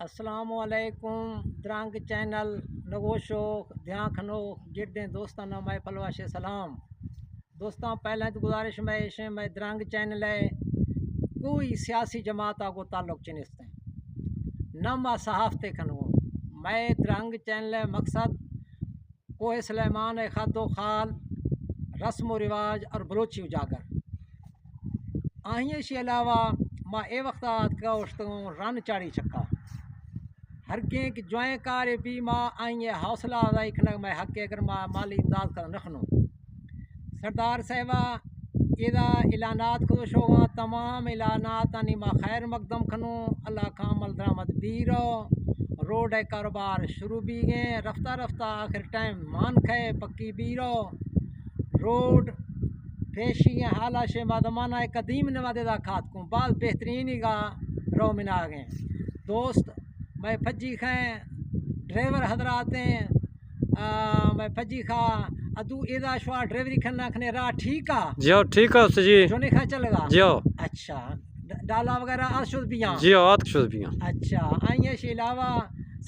अस्सलामुअलैकुम द्रांग चैनल नगोशो ध्यान खनो गिरदे दोस्तां ना मैं पलवाशे सलाम दोस्तां पहले तो गुजारिश मैं द्रांग चैनल है कोई सियासी जमात को ताल्लुक चिनिस्ते न मा सहाफ़ते खनो मैं द्रांग चैनल मकसद कोह सलेमान खादो खाल रस्म व रिवाज और बलोची उजागर के अलावा माँ ए वक्त का रन चाड़ी चक्का हर के ज्वाएँ कार भी माँ आई हौसला अफजाई खनक मैं हक अगर माँ माली इमदाद कर रखनो सरदार साहबा इदा ऐलानात खुश होगा तमाम ऐलानात आनी माँ खैर मकदम खनो अल्लाह कामल दरामद बीरो रोड है कारोबार शुरू भी गए रफ्ता रफ्ता आखिर टाइम मान खे पक्की बीरो रोड पेशी हाला शे मादमाना कदीम नवादेदा खात को बाद बेहतरीन ही गा रो मिना गए दोस्त मैं फज्जी खाएँ ड्राइवर हजरात हैं मैं फज्जी खा अदू एदा शवा ड्राइवरी खन्ना खने राह ठीक आ जियो ठीक है जी जो नहीं खा चलेगा जियो अच्छा डाला वगैरह आशुद भी यहाँ जियो आत शुद्ध भी अच्छा आइए के अलावा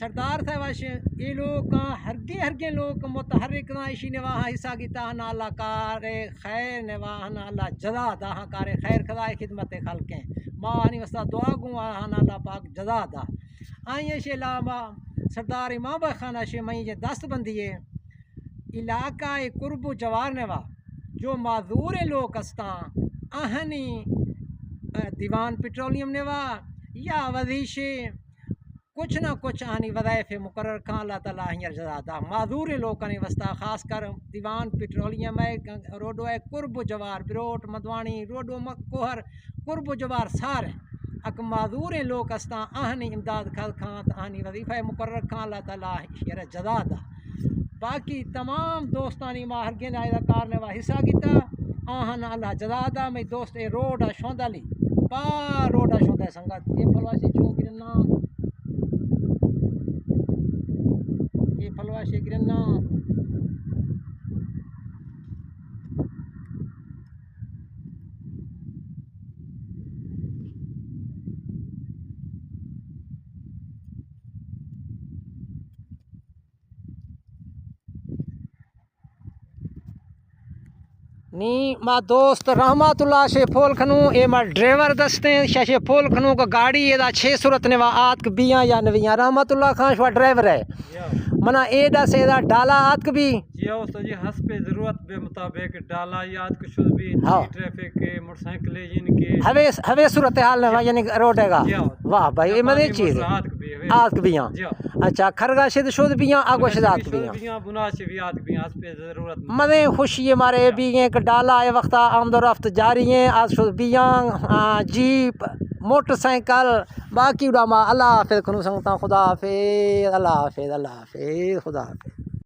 सरदार साहब ये लोग हरगे लोग मुतहरिक इसी ने वहाँ हिस्सा गिता नाला कारे खैर ने वहाँ नाला जदा दाह कारे खैर खदा खिदमत खलके माँ वस्ता दुआ गु नाला पाक जदा दा आइए के अलावा सरदार इमाम खाना शे मई ये दस्तबंदी है इलाका कुर्ब जवार नेवा जो माजूर लोग अस्ता आहनी दीवान पेट्रोलियम नेवा या वजीशे कुछ ना कुछ आनी वज़ाइफ़े मुकर्रर खां अल्लाह ताला हींअर ज़्यादा माजूर लोग वस्ता ख़ास कर दीवान पेट्रोलियम है रोडो है कुर्ब जवार बिरोट मदवानी रोडो कोहर कुर्ब जवार सारे अक माजूर लोग अस्ता आहनी इमदाद खल खां आहनी वजीफ़ा मुकर्रर खां अल्लाह ताला हींअर ज़्यादा बाकी तमाम दोस्तानी मां हरगिन आयदा कार ने वा हिस्सा गिता आहन अल्लाह ज़्यादा मैं दोस्त ए रोड शोंदाली पा रोड शोंदा संगत ये फलवासी चौक नाम ये फलवाशी गिरना नी मा दोस्त रहमतुल्लाह से फोल खनू ए मा ड्राइवर दस्ते शशे फोल खनू का गाड़ी एदा 6 सूरत ने वा आत बिया या नविया रहमतुल्लाह खान शवा ड्राइवर है मना एडा से एदा डाला आत भी जियो तो जी हस्बे जरूरत बे मुताबिक डाला याद कुछ भी ट्रैफिक के मोटरसाइकिल इनके हवे सूरत हाल ने यानी रोड हैगा वाह भाई ये मदे चीज आत बिया अच्छा खरगा से शुद्ध बिया आगो से आत बिया बुना से भी आत बिया हस्बे जरूरत मदे खुशी मारे भी के डाला ए वक्त आमदो रफ्त जारी है आज शुद्ध बिया जीप मोटरसाइकिल बाकी उड़ामा अल्लाह हाफिज़ खुदा हाफिज़ अल्लाह हाफिज़ खुदा हाफिज़।